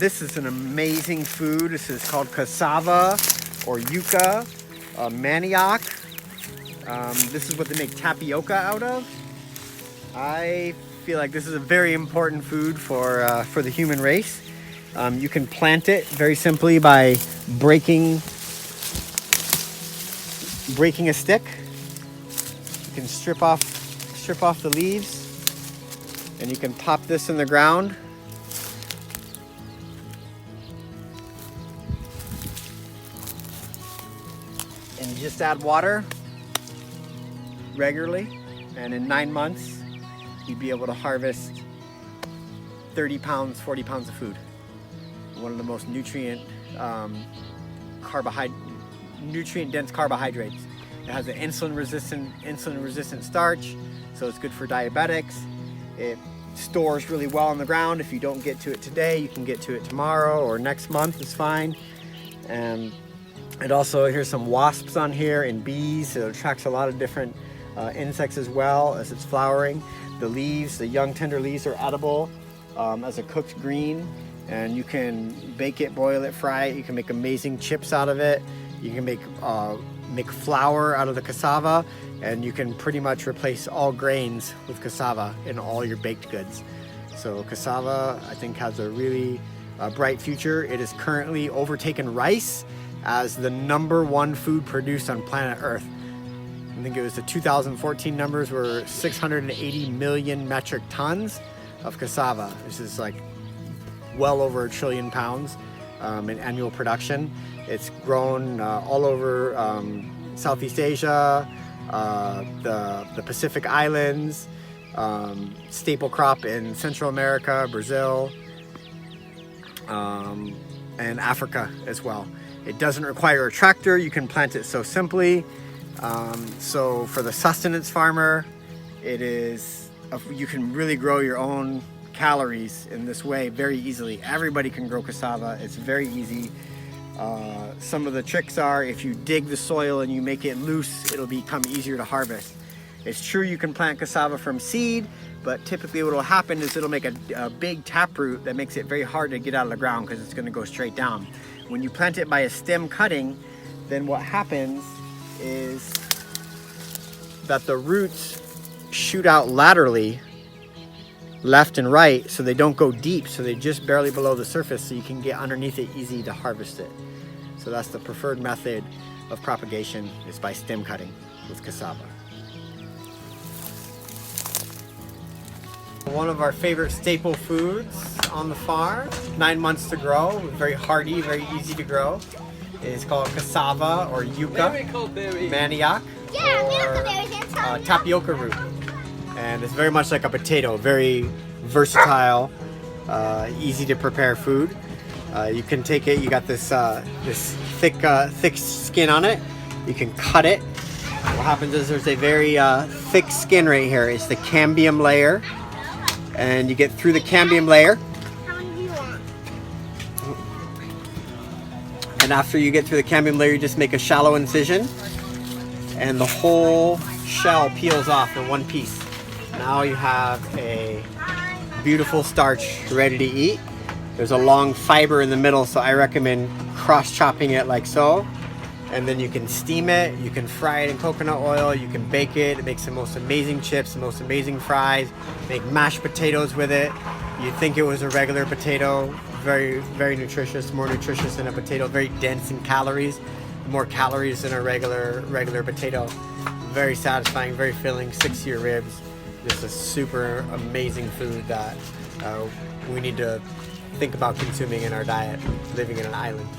This is an amazing food. This is called cassava or yuca, manioc. This is what they make tapioca out of. I feel like this is a very important food for the human race. You can plant it very simply by breaking a stick. You can strip off the leaves, and you can pop this in the ground. And you just add water regularly, and in 9 months you'd be able to harvest 30 pounds, 40 pounds of food. One of the most nutrient dense carbohydrates. It has an insulin resistant starch, so it's good for diabetics. It stores really well in the ground. If you don't get to it today, you can get to it tomorrow or next month, it's fine. And it also, here's some wasps on here and bees. It attracts a lot of different insects as well as it's flowering. The leaves, the young tender leaves, are edible as a cooked green, and you can bake it, boil it, fry it. You can make amazing chips out of it. You can make flour out of the cassava, and you can pretty much replace all grains with cassava in all your baked goods. So cassava, I think, has a really bright future. It has currently overtaken rice as the #1 food produced on planet Earth. I think it was the 2014 numbers were 680 million metric tons of cassava. This is like well over 1 trillion pounds in annual production. It's grown all over Southeast Asia, the Pacific Islands, staple crop in Central America, Brazil, and Africa as well. It doesn't require a tractor. You can plant it so simply. So for the sustenance farmer, you can really grow your own calories in this way very easily. Everybody can grow cassava. It's very easy. Some of the tricks are, if you dig the soil and you make it loose, it'll become easier to harvest. It's true you can plant cassava from seed, but typically what will happen is it'll make a big taproot that makes it very hard to get out of the ground because it's going to go straight down. When you plant it by a stem cutting, then what happens is that the roots shoot out laterally, left and right, so they don't go deep, so they're just barely below the surface, so you can get underneath it easy to harvest it. So that's the preferred method of propagation, is by stem cutting with cassava. One of our favorite staple foods on the farm, 9 months to grow, very hardy, very easy to grow, is called cassava or yuca, manioc, or tapioca root. And it's very much like a potato, very versatile, easy to prepare food. You can take it, you got this thick skin on it, you can cut it. What happens is there's a very thick skin right here. It's the cambium layer, and you get through the cambium layer. How many do you want? And after you get through the cambium layer, you just make a shallow incision, and the whole shell peels off in one piece. Now you have a beautiful starch ready to eat. There's a long fiber in the middle, so I recommend cross-chopping it like so. And then you can steam it, you can fry it in coconut oil, you can bake it. It makes the most amazing chips, the most amazing fries. Make mashed potatoes with it. You'd think it was a regular potato, very, very nutritious, more nutritious than a potato, very dense in calories, more calories than a regular potato. Very satisfying, very filling, 6-year ribs. Just a super amazing food that we need to think about consuming in our diet, living in an island.